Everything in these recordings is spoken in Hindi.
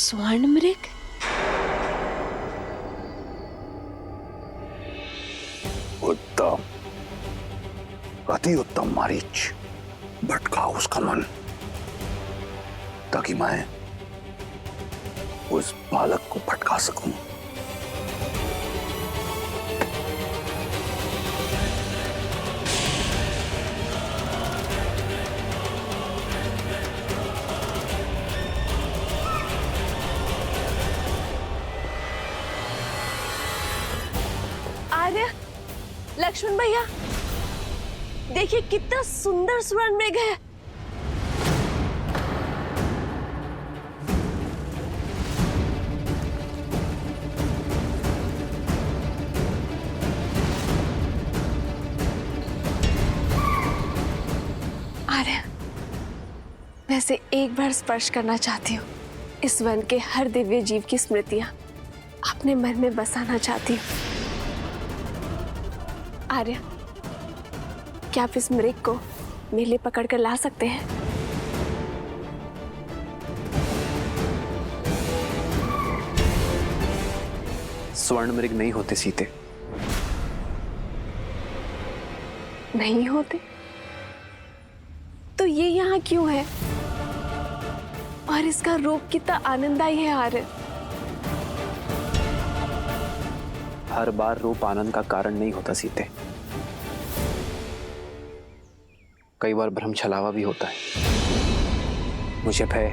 स्वर्ण मृग? उत्तम, अति उत्तम मारीच। भटकाओ उसका मन ताकि मैं उस बालक को भटका सकूं। आर्य, लक्ष्मण भैया, देखिए कितना सुंदर स्वर्ण मृग है। आर्य, वैसे एक बार स्पर्श करना चाहती हूँ। इस वन के हर दिव्य जीव की स्मृतियां अपने मन में बसाना चाहती हूँ। आर्य, क्या आप इस मृग को मेरे लिए पकड़ कर ला सकते हैं? स्वर्ण मृग नहीं होते सीते। नहीं होते? तो ये यहाँ क्यों है? और इसका रूप कितना आनंददायी है आर्य। हर बार रूप आनंद का कारण नहीं होता सीते, कई बार भ्रम छलावा भी होता है। मुझे भय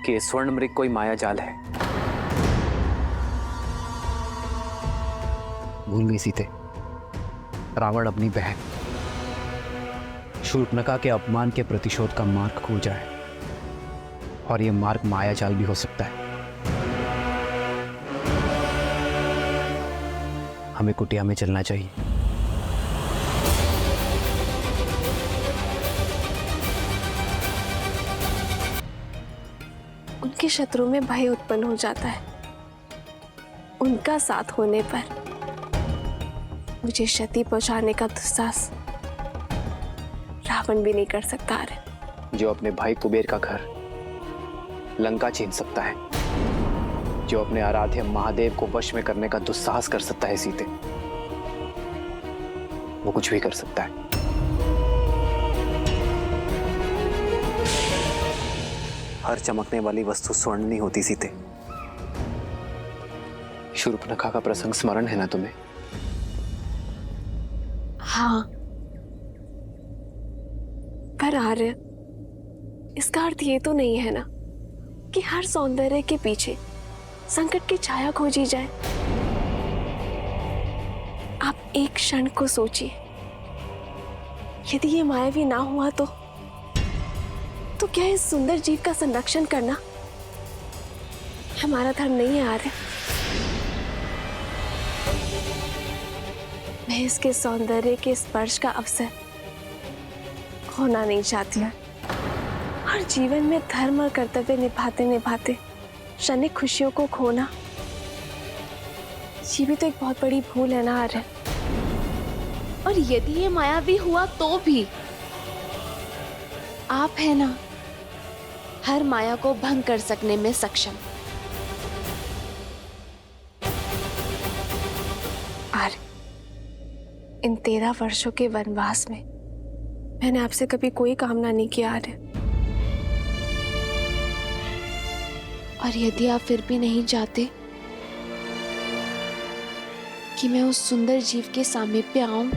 कि स्वर्ण मृग कोई माया जाल है। भूल गई सीते, रावण अपनी बहन शूर्पणखा के अपमान के प्रतिशोध का मार्ग खोजा है, और यह मार्ग माया जाल भी हो सकता है। हमें कुटिया में चलना चाहिए। उनके शत्रु में भय उत्पन्न हो जाता है। उनका साथ होने पर मुझे क्षति पहुंचाने का दुस्साहस रावण भी नहीं कर सकता है। जो अपने भाई कुबेर का घर लंका छीन सकता है, जो अपने आराध्य महादेव को वश में करने का दुस्साहस कर सकता है सीते, वो कुछ भी कर सकता है। हर चमकने वाली वस्तु स्वर्ण नहीं होती सीते। शूर्पणखा का प्रसंग स्मरण है ना तुम्हें? हाँ, पर आर्य, इसका अर्थ ये तो नहीं है ना कि हर सौंदर्य के पीछे संकट की छाया खोजी जाए। आप एक क्षण को सोचिए, यदि ये मायावी ना हुआ तो क्या इस सुंदर जीव का संरक्षण करना हमारा धर्म नहीं है आर्य? मैं इसके सौंदर्य के स्पर्श का अवसर खोना नहीं चाहती हूँ। हर जीवन में धर्म और कर्तव्य निभाते निभाते क्षणिक खुशियों को खोना, ये भी तो एक बहुत बड़ी भूल है ना आर्य। और यदि ये मायावी हुआ तो भी आप है ना हर माया को भंग कर सकने में सक्षम। आर्य, इन 13 वर्षों के वनवास में मैंने आपसे कभी कोई कामना नहीं की आर्य। और यदि आप फिर भी नहीं चाहते कि मैं उस सुंदर जीव के सामीप्य आऊं,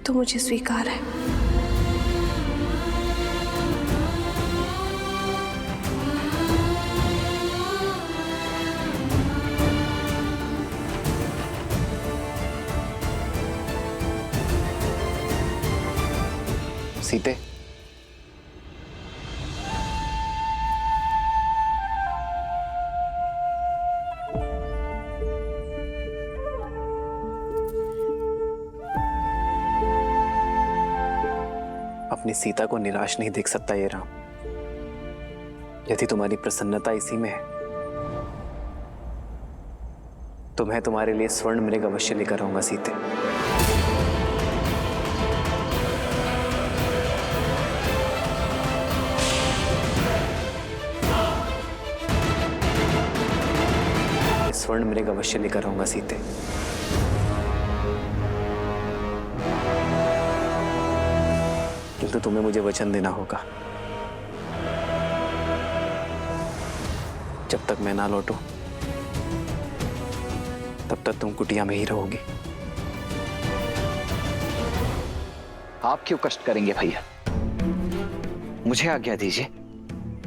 तो मुझे स्वीकार है। सीते, अपनी सीता को निराश नहीं देख सकता ये राम। यदि तुम्हारी प्रसन्नता इसी में है तो मैं तुम्हारे लिए स्वर्ण मृग अवश्य लेकर आऊंगा सीते। स्वर्ण मृग अवश्य लेकर आऊंगा सीते। किंतु तुम्हें मुझे वचन देना होगा, जब तक मैं ना लौटूं तब तक तुम कुटिया में ही रहोगी। आप क्यों कष्ट करेंगे भैया? मुझे आज्ञा दीजिए,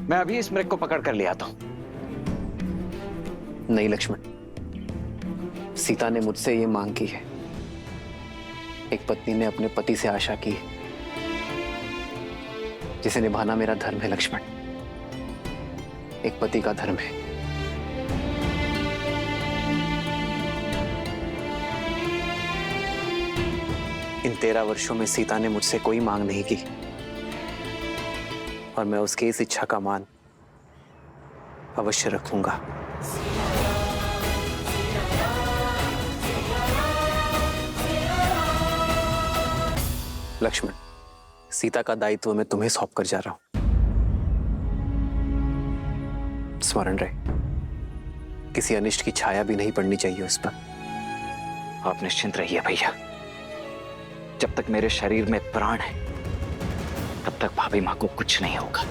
मैं अभी इस मृग को पकड़ कर ले आता हूं। नहीं लक्ष्मण, सीता ने मुझसे ये मांग की है। एक पत्नी ने अपने पति से आशा की है, जिसे निभाना मेरा धर्म है लक्ष्मण। एक पति का धर्म है। इन 13 वर्षों में सीता ने मुझसे कोई मांग नहीं की और मैं उसकी इस इच्छा का मान अवश्य रखूंगा। लक्ष्मण, सीता का दायित्व मैं तुम्हें सौंप कर जा रहा हूं। स्मरण रहे, किसी अनिष्ट की छाया भी नहीं पड़नी चाहिए उस पर। आप निश्चिंत रहिए भैया, जब तक मेरे शरीर में प्राण है तब तक भाभी मां को कुछ नहीं होगा।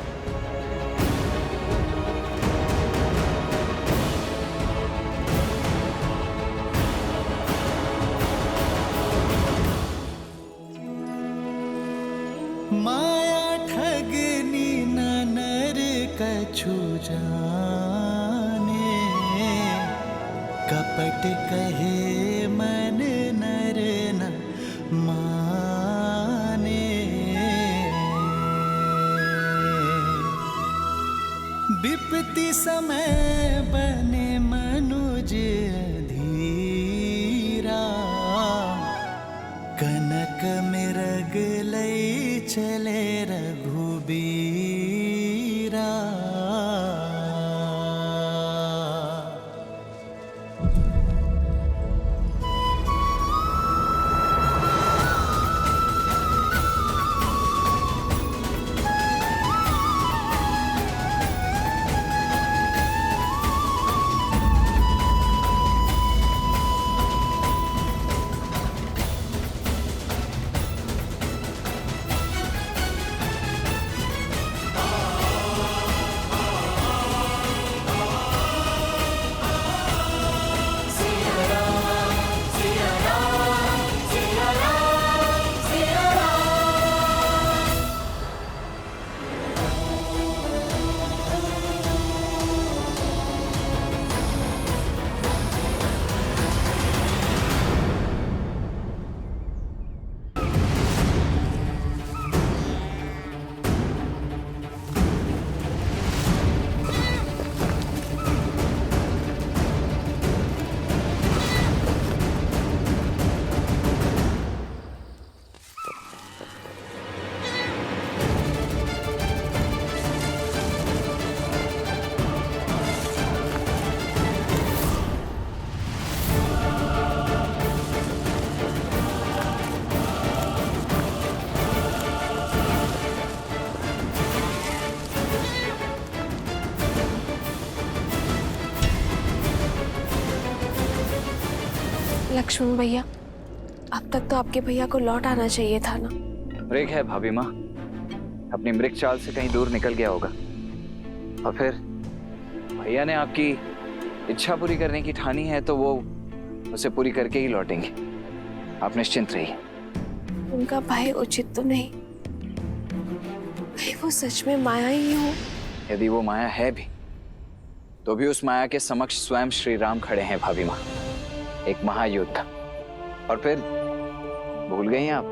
माया ठगनी न नर कछु जाने, कपट कहे मन नर न माने। विपत्ति समय बने मनुज धीरा, कनक मृग लई चले रघुबीरा। लक्ष्मण भैया, अब तक तो आपके भैया को लौट आना चाहिए था ना। मृग है भाभी माँ, अपनी मृग चाल से कहीं दूर निकल गया होगा। और फिर भैया ने आपकी इच्छा पूरी करने की ठानी है तो वो उसे पूरी करके ही लौटेंगे। आप निश्चिंत रहिए। उनका भय उचित तो नहीं, कहीं वो सच में माया ही हो। यदि वो माया है भी तो भी उस माया के समक्ष स्वयं श्री राम खड़े हैं भाभी माँ, एक महायोद्धा। और फिर भूल गई आप,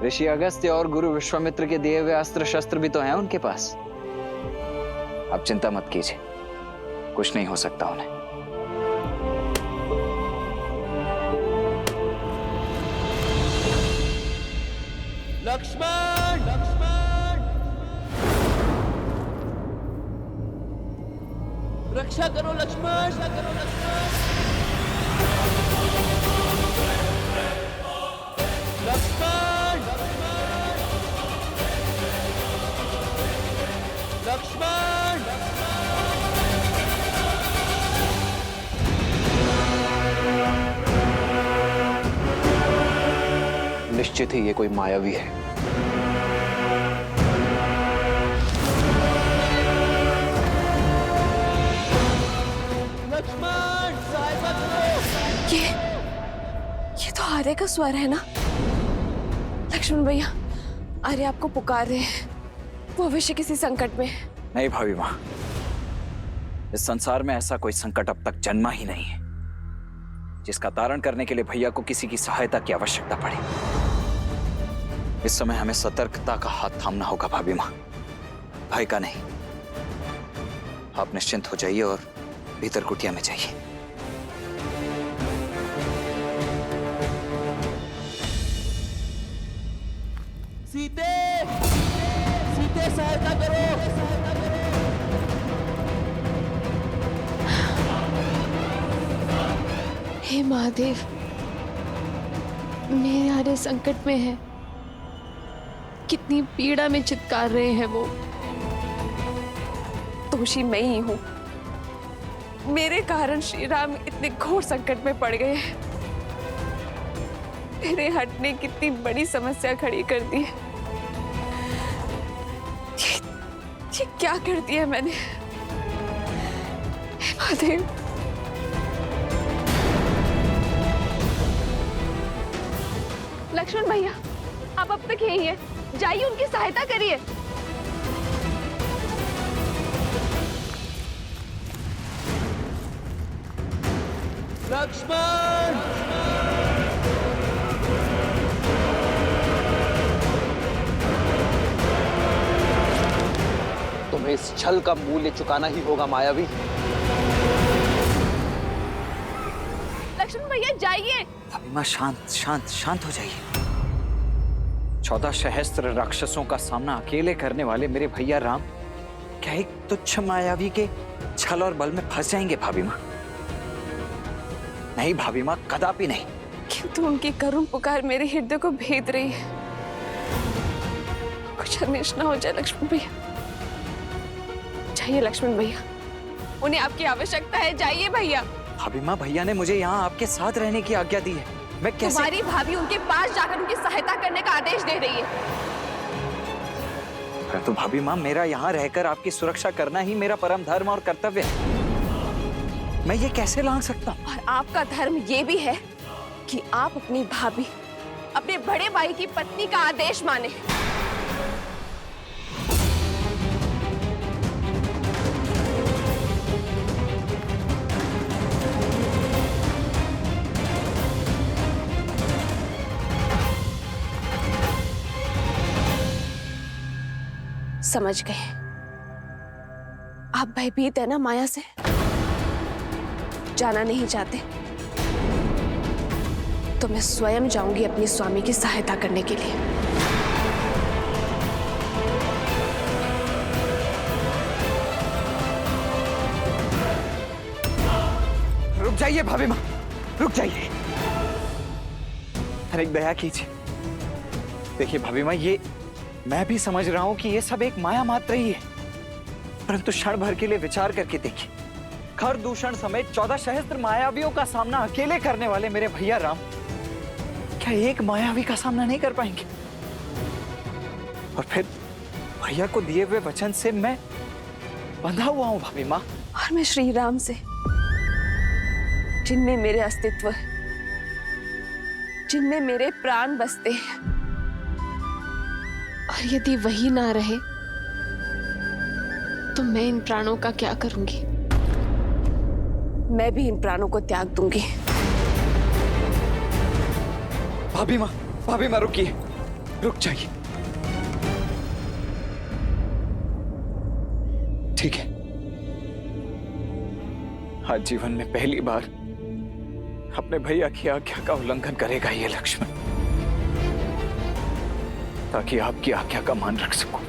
ऋषि अगस्त्य और गुरु विश्वामित्र के दिए हुए अस्त्र शस्त्र भी तो हैं उनके पास। आप चिंता मत कीजिए, कुछ नहीं हो सकता उन्हें। लक्ष्मण, लक्ष्मण, रक्षा करो लक्ष्मण, रक्षा करो लक्ष्मण। लक्ष्मण, लक्ष्मण, लक्ष्मण। निश्चित ही ये कोई मायावी है। लक्ष्मण सहायता करो। ये तो आर्य का स्वर है ना। लक्ष्मण भैया, आर्य आपको पुकार रहे हैं। वो अवश्य किसी संकट में है। नहीं भाभी माँ, इस संसार में ऐसा कोई संकट अब तक जन्मा ही नहीं है जिसका तारण करने के लिए भैया को किसी की सहायता की आवश्यकता पड़े। इस समय हमें सतर्कता का हाथ थामना होगा भाभी माँ, भय का नहीं। आप निश्चिंत हो जाइए और भीतर कुटिया में जाइए। सीते, सीते सहायता करो। हे महादेव, मेरे आर्य संकट में है। कितनी पीड़ा में चित्कार रहे हैं वो। दोषी मैं ही हूँ। मेरे कारण श्री राम इतने घोर संकट में पड़ गए हैं। मेरे हट ने कितनी बड़ी समस्या खड़ी कर दी है। ये क्या कर दिया मैंने? हे महादेव, लक्ष्मण भैया, आप अब तक यही है, जाइए उनकी सहायता करिए। लक्ष्मण, तुम्हें इस छल का मूल्य चुकाना ही होगा मायावी। लक्ष्मण भैया जाइए। भाभी माँ, शांत शांत शांत हो जाइए। 14 सहस्त्र राक्षसों का सामना अकेले करने वाले मेरे भैया राम क्या एक तुच्छ मायावी के छल और बल में फंस जाएंगे भाभी माँ? नहीं भाभी माँ, कदापि नहीं। किंतु उनकी करुण पुकार मेरे हृदय को भेद रही है। कुछ अनिष्ट ना हो जाए लक्ष्मण भैया। जाइए लक्ष्मण भैया, उन्हें आपकी आवश्यकता है। जाइए भैया। भाभी माँ, भैया ने मुझे यहाँ आपके साथ रहने की आज्ञा दी है। मैं कैसे? तुम्हारी भाभी उनके पास जाकर उनकी सहायता करने का आदेश दे रही है। तो भाभी माँ, मेरा यहाँ रहकर आपकी सुरक्षा करना ही मेरा परम धर्म और कर्तव्य है। मैं ये कैसे लांघ सकता हूँ? और आपका धर्म ये भी है कि आप अपनी भाभी, अपने बड़े भाई की पत्नी का आदेश माने। समझ गए? आप भयभीत है ना माया से? जाना नहीं चाहते तो मैं स्वयं जाऊंगी अपनी स्वामी की सहायता करने के लिए। रुक जाइए भाभी माँ, रुक जाइए। अरे दया कीजिए। देखिए भाभी माँ, ये मैं भी समझ रहा हूं कि ये सब एक माया मात्र ही है, परंतु क्षण भर के लिए विचार करके देखिए। खर दूषण समेत 14 सहस्त्र मायावियों का सामना अकेले करने वाले मेरे भैया राम क्या एक मायावी का सामना नहीं कर पाएंगे? और फिर भैया को दिए हुए वचन से मैं बंधा हुआ हूं भाभी माँ। और मैं श्री राम से, जिनमें मेरे अस्तित्व है, जिनमें मेरे प्राण बसते हैं। और यदि वही ना रहे तो मैं इन प्राणों का क्या करूंगी? मैं भी इन प्राणों को त्याग दूंगी। भाभी माँ रुकिए, रुक जाइए। ठीक है, आज जीवन में पहली बार अपने भैया की आज्ञा का उल्लंघन करेगा ये लक्ष्मण, ताकि आपकी आज्ञा का मान रख सकूं।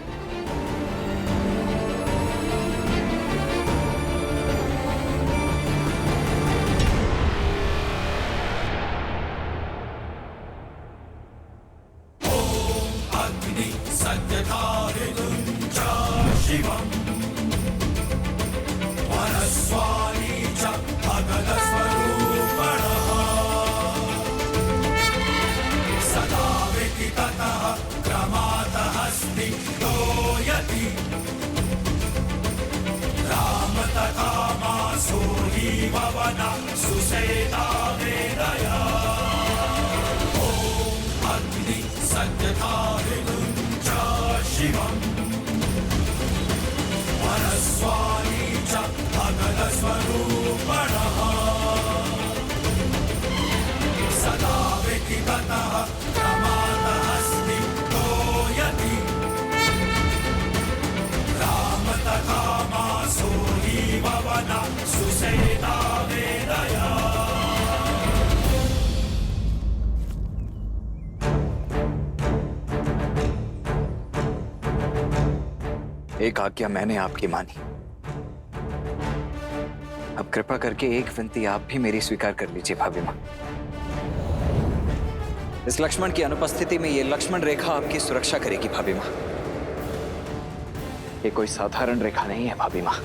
एक आज्ञा मैंने आपकी मानी, अब कृपा करके एक विनती आप भी मेरी स्वीकार कर लीजिए भाभी मां। इस लक्ष्मण की अनुपस्थिति में ये लक्ष्मण रेखा आपकी सुरक्षा करेगी भाभी मां। ये कोई साधारण रेखा नहीं है भाभी मां।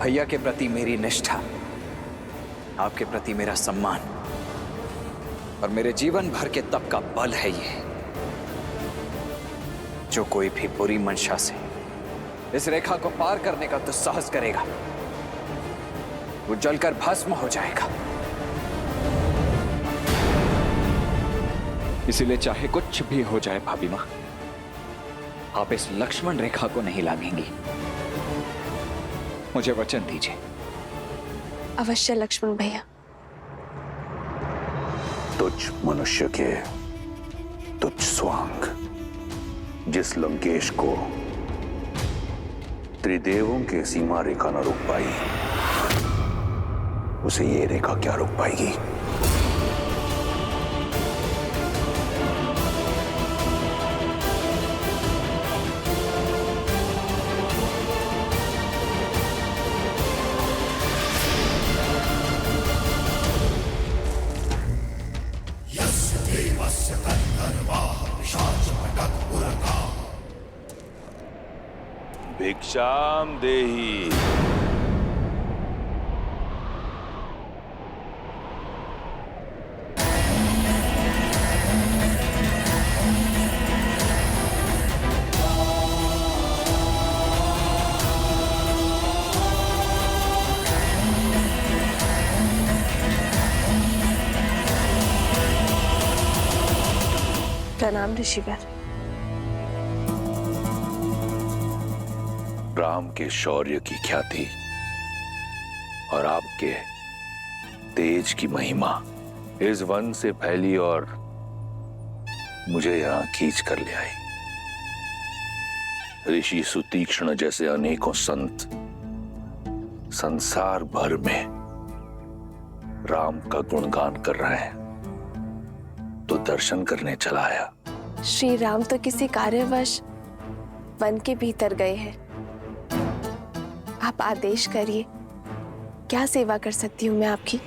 भैया के प्रति मेरी निष्ठा, आपके प्रति मेरा सम्मान और मेरे जीवन भर के तप का बल है ये। जो कोई भी बुरी मंशा से इस रेखा को पार करने का दुस्साहस करेगा, वो जलकर भस्म हो जाएगा। इसीलिए चाहे कुछ भी हो जाए भाभी मां, आप इस लक्ष्मण रेखा को नहीं लांघेंगी। मुझे वचन दीजिए। अवश्य लक्ष्मण भैया। तुझ मनुष्य के तुझ स्वांग जिस लंकेश को त्रिदेवों के सीमा रेखा न रोक पाई, उसे ये रेखा क्या रोक पाएगी? भिक्षाम देहि। प्रणाम ऋषिवर। राम के शौर्य की ख्याति और आपके तेज की महिमा इस वन से फैली और मुझे यहां खींच कर ले आई। ऋषि सुतीक्ष्ण जैसे अनेकों संत संसार भर में राम का गुणगान कर रहे हैं, तो दर्शन करने चला आया। श्री राम तो किसी कार्यवश वन के भीतर गए हैं। आप आदेश करिए, क्या सेवा कर सकती हूँ मैं आपकी?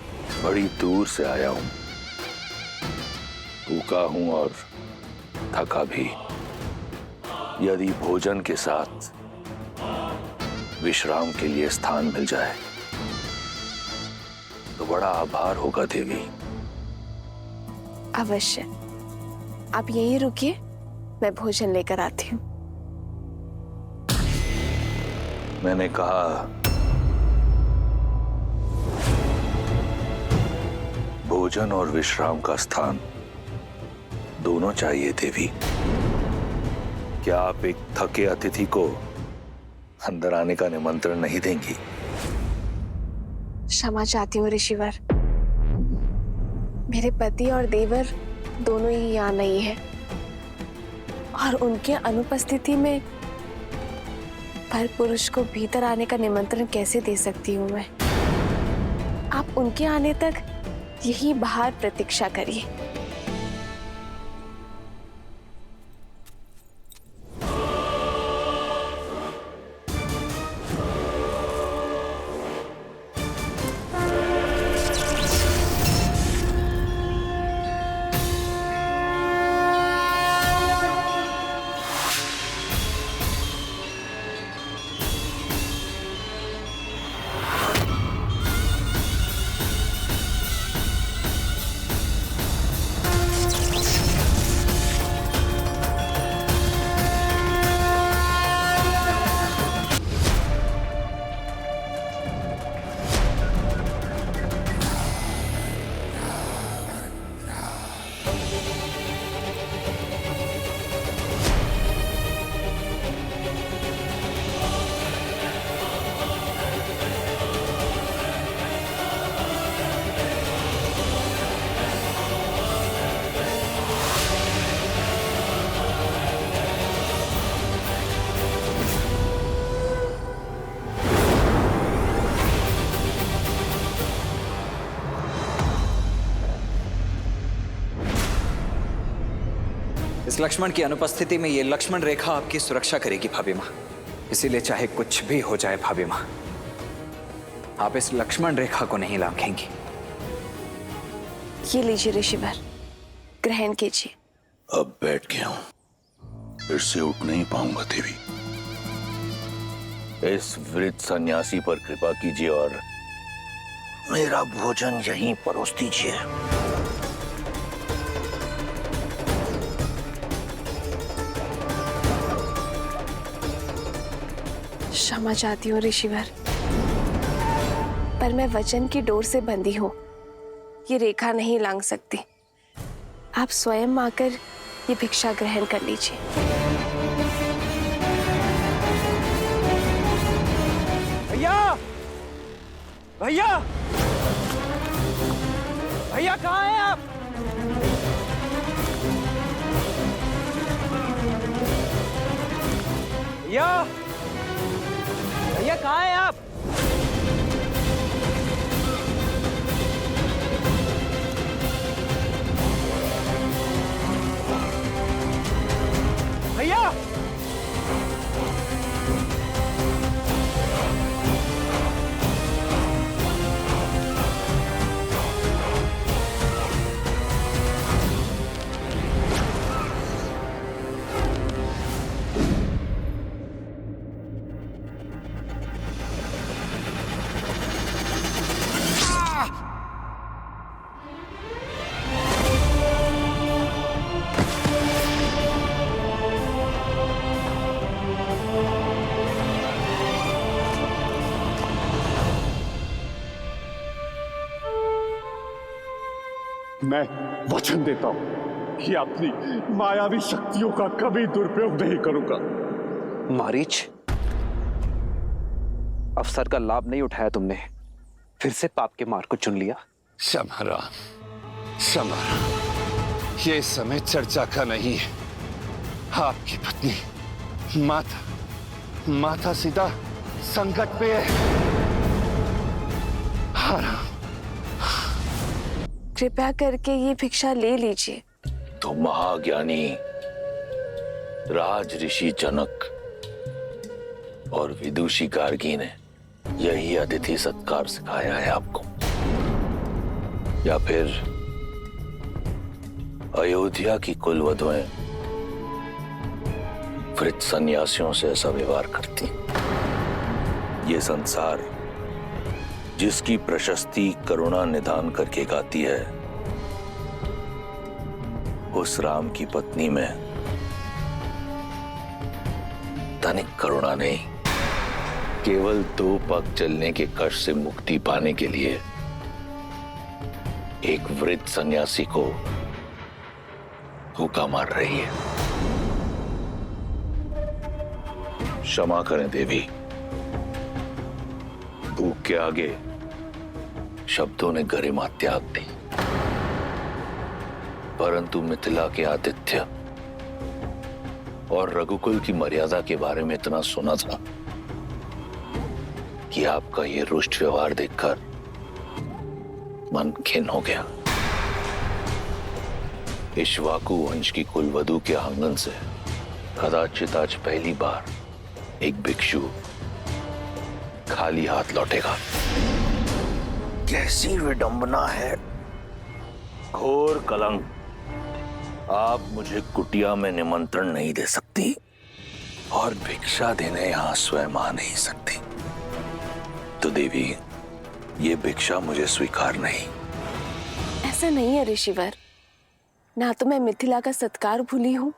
बड़ी दूर से आया हूं, भूखा हूं और थका भी। यदि भोजन के साथ विश्राम के लिए स्थान मिल जाए तो बड़ा आभार होगा देवी। अवश्य, आप यहीं रुकिए, मैं भोजन लेकर आती हूँ। मैंने कहा भोजन और विश्राम का स्थान दोनों चाहिए देवी। क्या आप एक थके अतिथि को अंदर आने का निमंत्रण नहीं देंगी? क्षमा चाहती हूँ ऋषिवर, मेरे पति और देवर दोनों ही यहाँ नहीं है और उनके अनुपस्थिति में पर पुरुष को भीतर आने का निमंत्रण कैसे दे सकती हूँ मैं? आप उनके आने तक यही बाहर प्रतीक्षा करिए। इस लक्ष्मण की अनुपस्थिति में ये लक्ष्मण रेखा आपकी सुरक्षा करेगी भाभी माँ। इसीलिए चाहे कुछ भी हो जाए भाभी माँ, आप इस लक्ष्मण रेखा को नहीं लांघेंगी। ये लीजिए ऋषिवर, ग्रहण कीजिए। अब बैठ गया हूं, फिर से उठ नहीं पाऊंगा देवी। इस वृद्ध सन्यासी पर कृपा कीजिए और मेरा भोजन यहीं परोस दीजिए। क्षमा चाहती हूँ ऋषिवर, पर मैं वचन की डोर से बंधी हूँ, ये रेखा नहीं लांघ सकती। आप स्वयं आकर ये भिक्षा ग्रहण कर लीजिए। भैया भैया भैया कहाँ हैं आप? भैया भैया कहाँ हैं आप? भैया मैं वचन देता हूं कि अपनी मायावी शक्तियों का कभी दुरुपयोग नहीं करूंगा। मारीच, अवसर का लाभ नहीं उठाया तुमने, फिर से पाप के मार्ग को चुन लिया। क्षमा, ये समय चर्चा का नहीं है। आपकी पत्नी माता सीता संकट पे है। कृपया करके ये भिक्षा ले लीजिए। तो महाज्ञानी राज ऋषि जनक और विदुषी गार्गी ने यही अतिथि सत्कार सिखाया है आपको, या फिर अयोध्या की कुलवधुएं वृद्ध सन्यासियों से ऐसा व्यवहार करती? ये संसार जिसकी प्रशस्ति करुणा निदान करके गाती है, उस राम की पत्नी में तनिक करुणा नहीं, केवल दो पग चलने के कष्ट से मुक्ति पाने के लिए एक वृद्ध सन्यासी को धोखा मार रही है। क्षमा करें देवी, भूख के आगे शब्दों ने गरिमा त्याग दी, परंतु मिथिला के आतिथ्य और रघुकुल की मर्यादा के बारे में इतना सुना था कि आपका ये रुष्ट व्यवहार देखकर मन खिन्न हो गया। इक्ष्वाकु वंश की कुलवधु के आंगन से कदाचित आज पहली बार एक भिक्षु खाली हाथ लौटेगा। कैसी विडंबना है, घोर कलंक। आप मुझे कुटिया में निमंत्रण नहीं दे सकती और भिक्षा देने यहां स्वयं आ नहीं सकती। तो देवी, ये भिक्षा मुझे स्वीकार नहीं। ऐसा नहीं है ऋषिवर, ना तो मैं मिथिला का सत्कार भूली हूं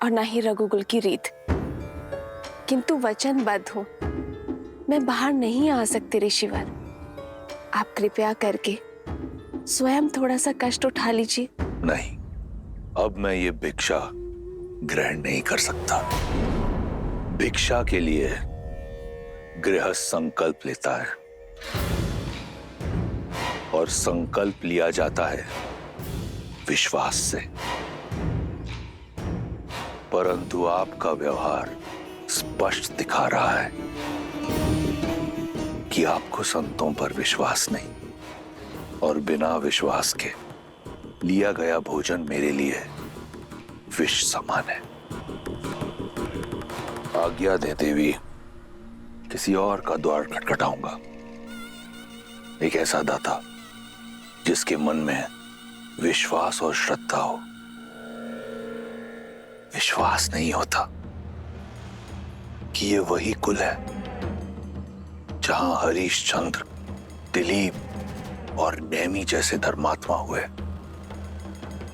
और ना ही रघुकुल की रीत, किंतु वचनबद्ध हूं, मैं बाहर नहीं आ सकती ऋषिवर। आप कृपया करके स्वयं थोड़ा सा कष्ट उठा लीजिए। नहीं, अब मैं ये भिक्षा ग्रहण नहीं कर सकता। भिक्षा के लिए गृहस्थ संकल्प लेता है और संकल्प लिया जाता है विश्वास से, परंतु आपका व्यवहार स्पष्ट दिखा रहा है कि आपको संतों पर विश्वास नहीं, और बिना विश्वास के लिया गया भोजन मेरे लिए विष समान है। आज्ञा दे देवी, किसी और का द्वार खटखटाऊंगा। एक ऐसा दाता जिसके मन में विश्वास और श्रद्धा हो। विश्वास नहीं होता कि ये वही कुल है जहां हरीशचंद्र, दिलीप और नेमी जैसे धर्मात्मा हुए।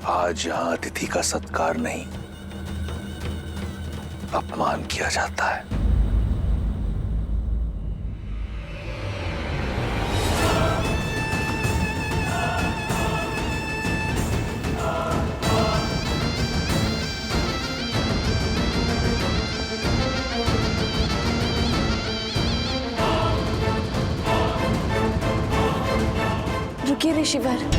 आज यहां अतिथि का सत्कार नहीं, अपमान किया जाता है। रुकिए ऋषिवर।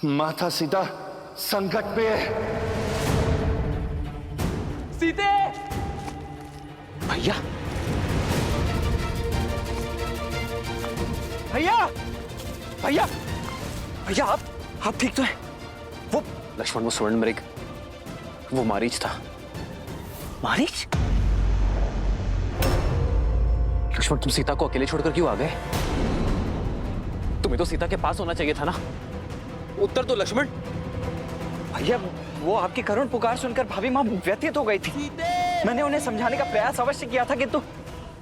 माता सीता संकट पे है। सीते! भैया, भैया! भैया! भैया आप ठीक तो हैं? वो लक्ष्मण, वो स्वर्ण मृग, वो मारीच था। मारीच? लक्ष्मण, तुम सीता को अकेले छोड़कर क्यों आ गए? तुम्हें तो सीता के पास होना चाहिए था ना। उत्तर दो लक्ष्मण। भैया वो आपकी करुण पुकार सुनकर भाभी माँ व्यथित हो गई थी। मैंने उन्हें समझाने का प्रयास अवश्य किया था, किंतु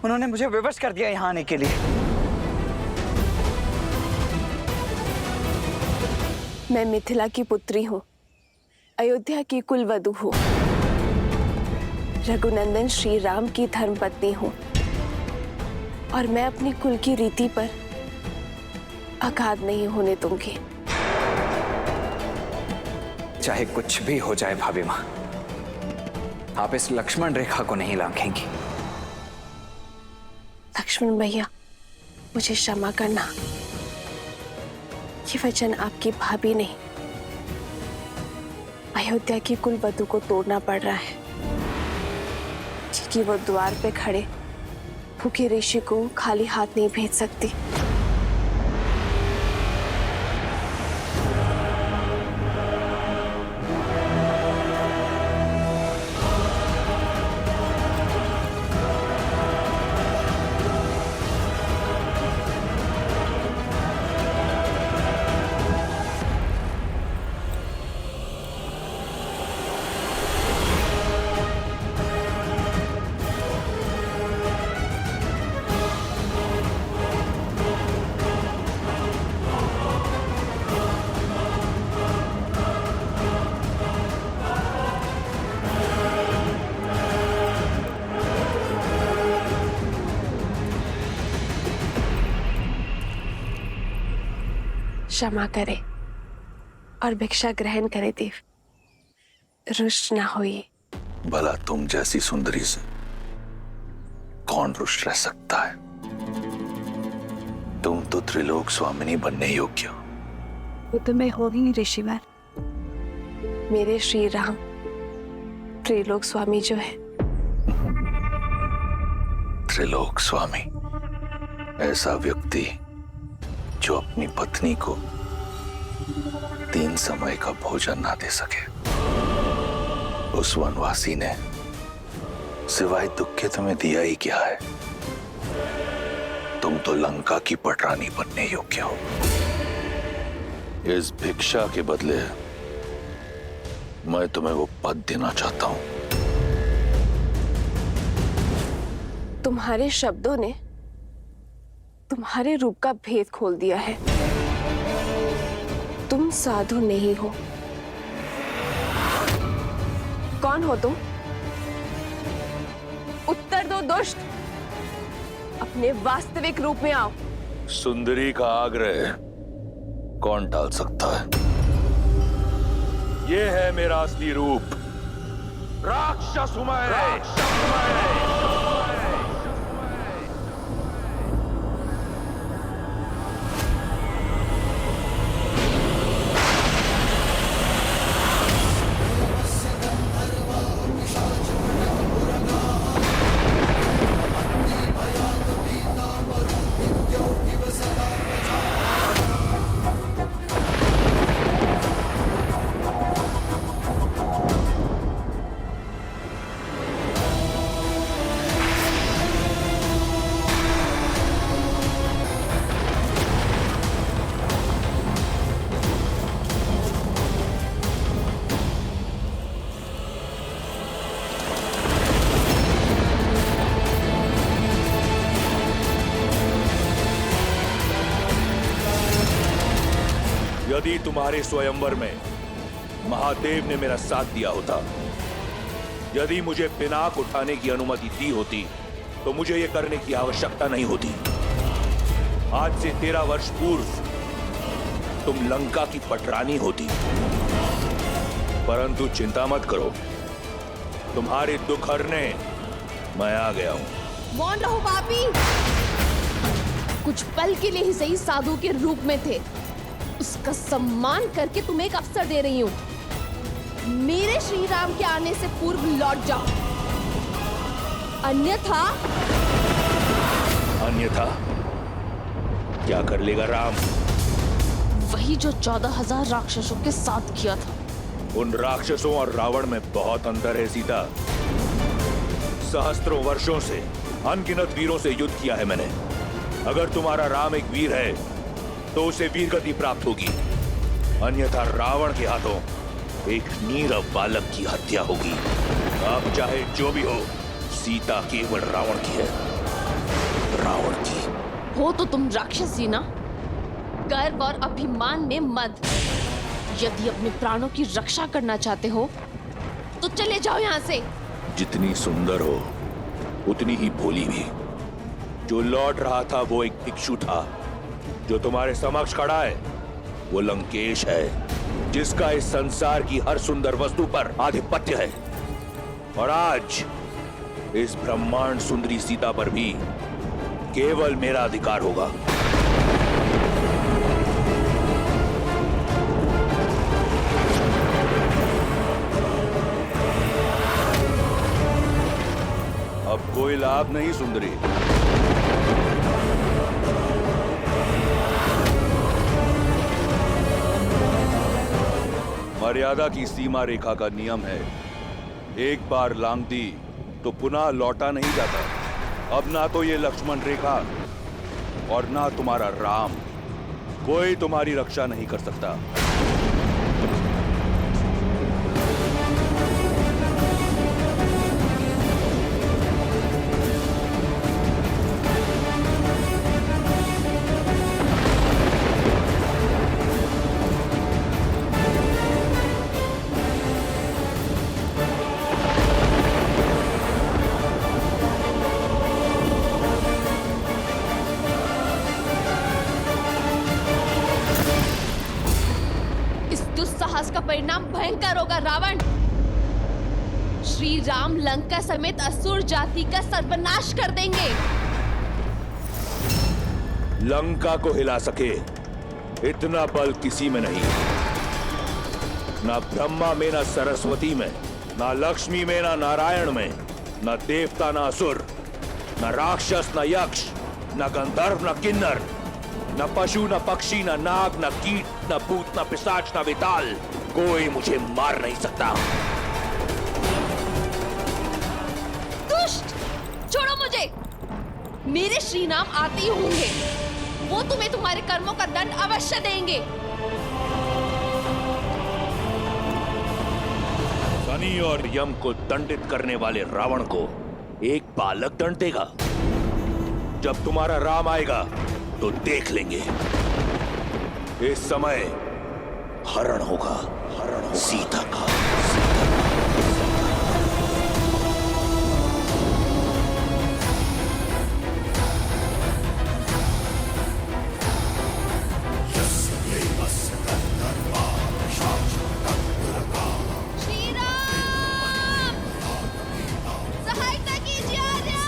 उन्होंने मुझे विवश कर दिया यहाँ आने के लिए। मैं मिथिला की पुत्री हूँ, अयोध्या की कुलवधू हूँ, रघुनंदन श्री राम की धर्मपत्नी हूँ और मैं अपनी कुल की रीति पर आघात नहीं होने दूंगी। चाहे कुछ भी हो जाए भाभी माँ, आप इस लक्ष्मण रेखा को नहीं लांघेंगी। लक्ष्मण भैया, मुझे क्षमा करना। ये वचन आपकी भाभी नहीं, अयोध्या की कुलवधू को तोड़ना पड़ रहा है, क्योंकि वो द्वार पे खड़े भूखे ऋषि को खाली हाथ नहीं भेज सकती। क्षमा करे और भिक्षा ग्रहण करे देव, रुष्ट ना होइए। भला तुम जैसी सुंदरी से कौन रुष्ट रह सकता है? तुम तो त्रिलोक स्वामिनी बनने योग्य हो। वो तो मैं हो ही ऋषिवर। मेरे श्री राम त्रिलोक स्वामी जो है। त्रिलोक स्वामी, ऐसा व्यक्ति जो अपनी पत्नी को 3 समय का भोजन ना दे सके। उस वनवासी ने सिवाय दुख के तुम्हें दिया ही क्या है? तुम तो लंका की पटरानी बनने योग्य हो। इस भिक्षा के बदले मैं तुम्हें वो पद देना चाहता हूं। तुम्हारे शब्दों ने तुम्हारे रूप का भेद खोल दिया है। तुम साधु नहीं हो। कौन हो तुम? उत्तर दो दुष्ट, अपने वास्तविक रूप में आओ। सुंदरी का आग्रह कौन टाल सकता है? ये है मेरा असली रूप। राक्षस हूं मैं। यदि तुम्हारे स्वयंवर में महादेव ने मेरा साथ दिया होता, यदि मुझे पिनाक उठाने की अनुमति दी होती, तो मुझे यह करने की आवश्यकता नहीं होती। आज से 13 वर्ष पूर्व तुम लंका की पटरानी होती। परंतु चिंता मत करो, तुम्हारे दुख हरने मैं आ गया हूं। मौन रहो पापी। कुछ पल के लिए ही सही साधु के रूप में थे, उसका सम्मान करके तुम्हें एक अवसर दे रही हूं। मेरे श्री राम के आने से पूर्व लौट जाओ, अन्यथा क्या कर लेगा राम? वही जो 14,000 राक्षसों के साथ किया था। उन राक्षसों और रावण में बहुत अंतर है सीता। सहस्त्रों वर्षों से अनगिनत वीरों से युद्ध किया है मैंने। अगर तुम्हारा राम एक वीर है तो उसे वीर गति प्राप्त होगी, अन्यथा रावण के हाथों एक नीरव बालक की हत्या होगी। अब चाहे जो भी हो, सीता केवल रावण की है, रावण की। हो तो तुम राक्षसी ना, गर्व और अभिमान में मत। यदि अपने प्राणों की रक्षा करना चाहते हो तो चले जाओ यहाँ से। जितनी सुंदर हो उतनी ही भोली भी। जो लौट रहा था वो एक भिक्षु था, जो तुम्हारे समक्ष खड़ा है वो लंकेश है, जिसका इस संसार की हर सुंदर वस्तु पर आधिपत्य है। और आज इस ब्रह्मांड सुंदरी सीता पर भी केवल मेरा अधिकार होगा। अब कोई लाभ नहीं सुंदरी। मर्यादा की सीमा रेखा का नियम है, एक बार लांघ दी तो पुनः लौटा नहीं जाता। अब ना तो ये लक्ष्मण रेखा और ना तुम्हारा राम, कोई तुम्हारी रक्षा नहीं कर सकता। दुस्साहस का परिणाम भयंकर होगा रावण। श्री राम लंका समेत असुर जाति का सर्वनाश कर देंगे। लंका को हिला सके इतना बल किसी में नहीं, ना ब्रह्मा में, ना सरस्वती में, ना लक्ष्मी में, ना नारायण में, ना देवता, ना असुर, ना राक्षस, ना यक्ष, ना गंधर्व, ना किन्नर, ना पशु, ना पक्षी, ना नाग, ना कीट, ना भूत, ना पिशाच, ना विताल, कोई मुझे मार नहीं सकता। दुष्ट, छोड़ो मुझे। मेरे श्री राम आते ही होंगे, वो तुम्हें तुम्हारे कर्मों का दंड अवश्य देंगे। शनि और यम को दंडित करने वाले रावण को एक बालक दंड देगा। जब तुम्हारा राम आएगा तो देख लेंगे। इस समय हरण होगा, सीता का। श्री राम, सहायता कीजिए आर्या।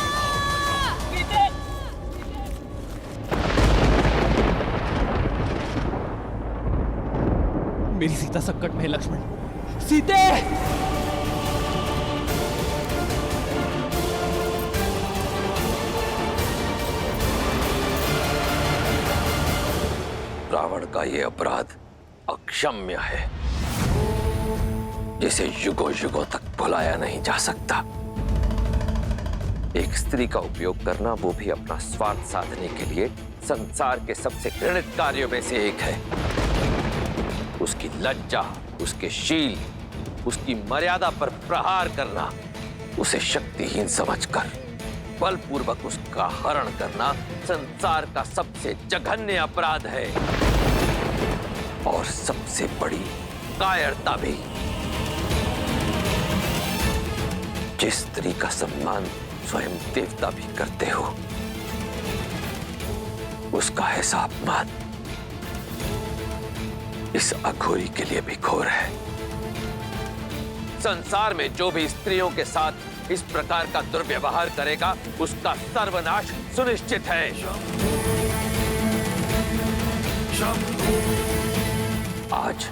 मेरी सीता संकट में है लक्ष्मण। सीते! रावण का ये अपराध अक्षम्य है, जिसे युगों युगों तक भुलाया नहीं जा सकता। एक स्त्री का उपयोग करना, वो भी अपना स्वार्थ साधने के लिए, संसार के सबसे घृणित कार्यों में से एक है। उसकी लज्जा, उसके शील, उसकी मर्यादा पर प्रहार करना, उसे शक्तिहीन समझकर बलपूर्वक उसका हरण करना संसार का सबसे जघन्य अपराध है। और सबसे बड़ी कायरता भी। जिस स्त्री का सम्मान स्वयं देवता भी करते हो, उसका ऐसा अपमान इस अघोरी के लिए भी घोर है। संसार में जो भी स्त्रियों के साथ इस प्रकार का दुर्व्यवहार करेगा, उसका सर्वनाश सुनिश्चित है। आज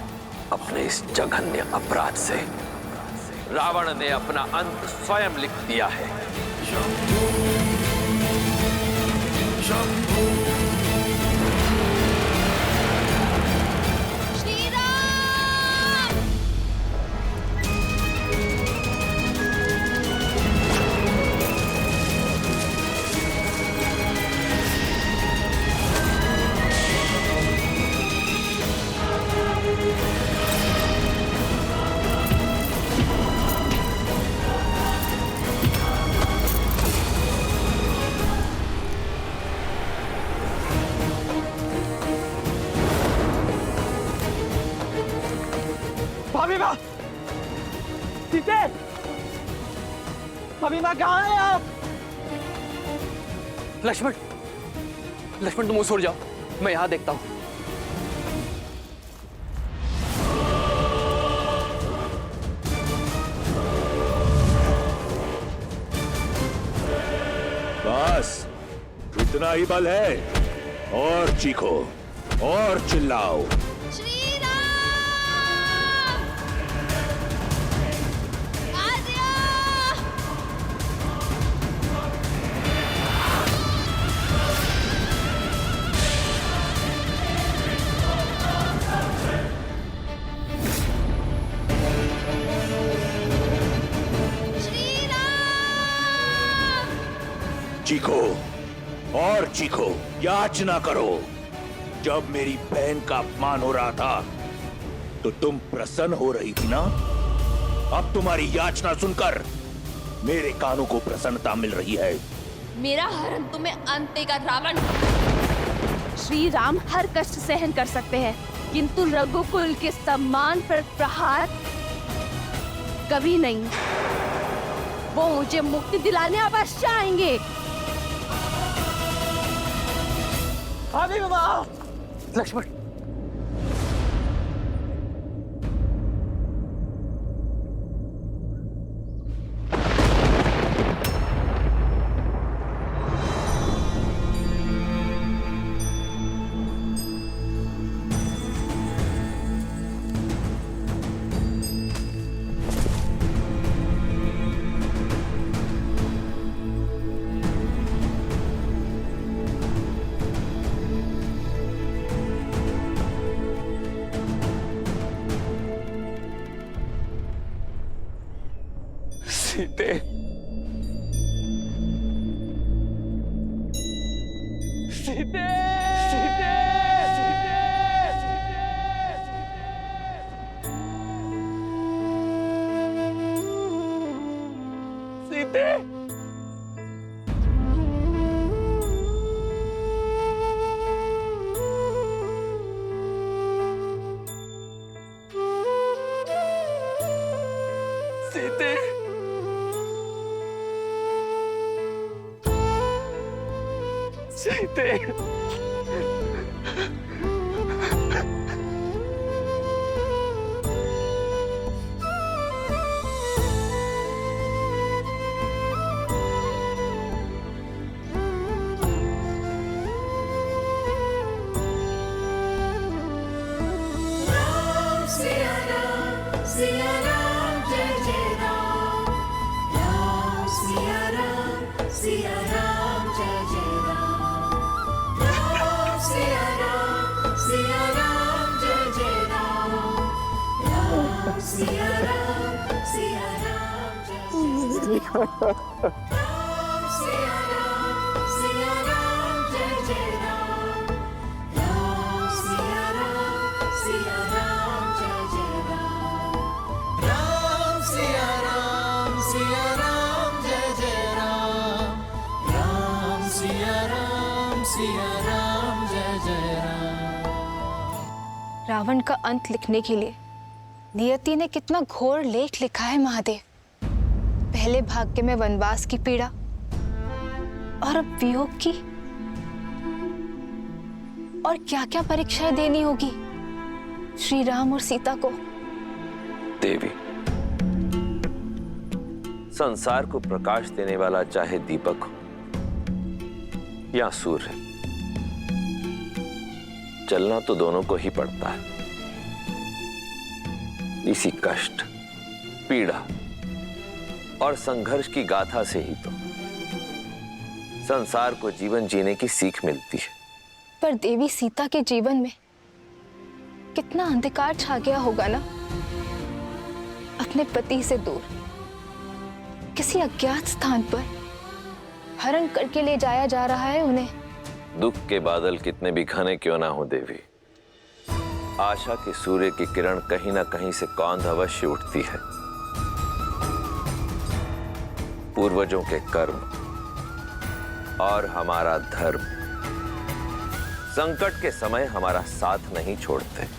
अपने इस जघन्य अपराध से रावण ने अपना अंत स्वयं लिख दिया है। भाभी माँ, सीते, भाभी माँ कहाँ हैं आप? लक्ष्मण, लक्ष्मण तुम उस ओर जाओ, मैं यहां देखता हूं। बस इतना ही बल है, और चीखो और चिल्लाओ। चीखो और चीखो, याचना करो। जब मेरी बहन का अपमान हो रहा था तो तुम प्रसन्न हो रही थी ना? अब तुम्हारी याचना सुनकर मेरे कानों को प्रसन्नता मिल रही है। मेरा हरण तुम्हें अंत देगा रावण। श्री राम हर कष्ट सहन कर सकते हैं, किंतु रघुकुल के सम्मान पर प्रहार कभी नहीं। वो मुझे मुक्ति दिलाने अवश्य आएंगे। भाभी माँ, लक्ष्मण, सीते, सीते, सीते, सीते, सीते, सीते, रावण का अंत लिखने के लिए नियति ने कितना घोर लेख लिखा है महादेव। पहले भाग्य में वनवास की पीड़ा और अब वियोग की, और क्या क्या परीक्षाएं देनी होगी श्री राम और सीता को। देवी, संसार को प्रकाश देने वाला चाहे दीपक हो या सूर्य, चलना तो दोनों को ही पड़ता है। इसी कष्ट, पीड़ा और संघर्ष की गाथा से ही तो संसार को जीवन जीने की सीख मिलती है। पर देवी सीता के जीवन में कितना अंधकार छा गया होगा ना। अपने पति से दूर किसी अज्ञात स्थान पर हरण करके ले जाया जा रहा है उन्हें। दुख के बादल कितने भी घने क्यों ना हो देवी, आशा के सूर्य की किरण कहीं ना कहीं से कौंध अवश्य उठती है। पूर्वजों के कर्म और हमारा धर्म संकट के समय हमारा साथ नहीं छोड़ते।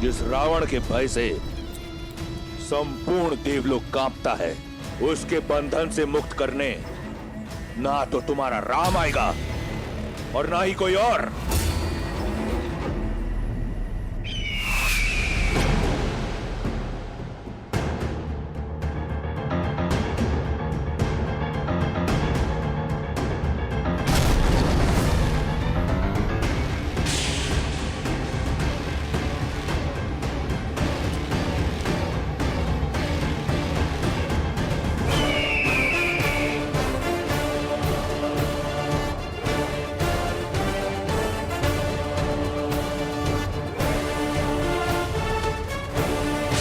जिस रावण के भय से संपूर्ण देवलोक कांपता है, उसके बंधन से मुक्त करने ना तो तुम्हारा राम आएगा और ना ही कोई और।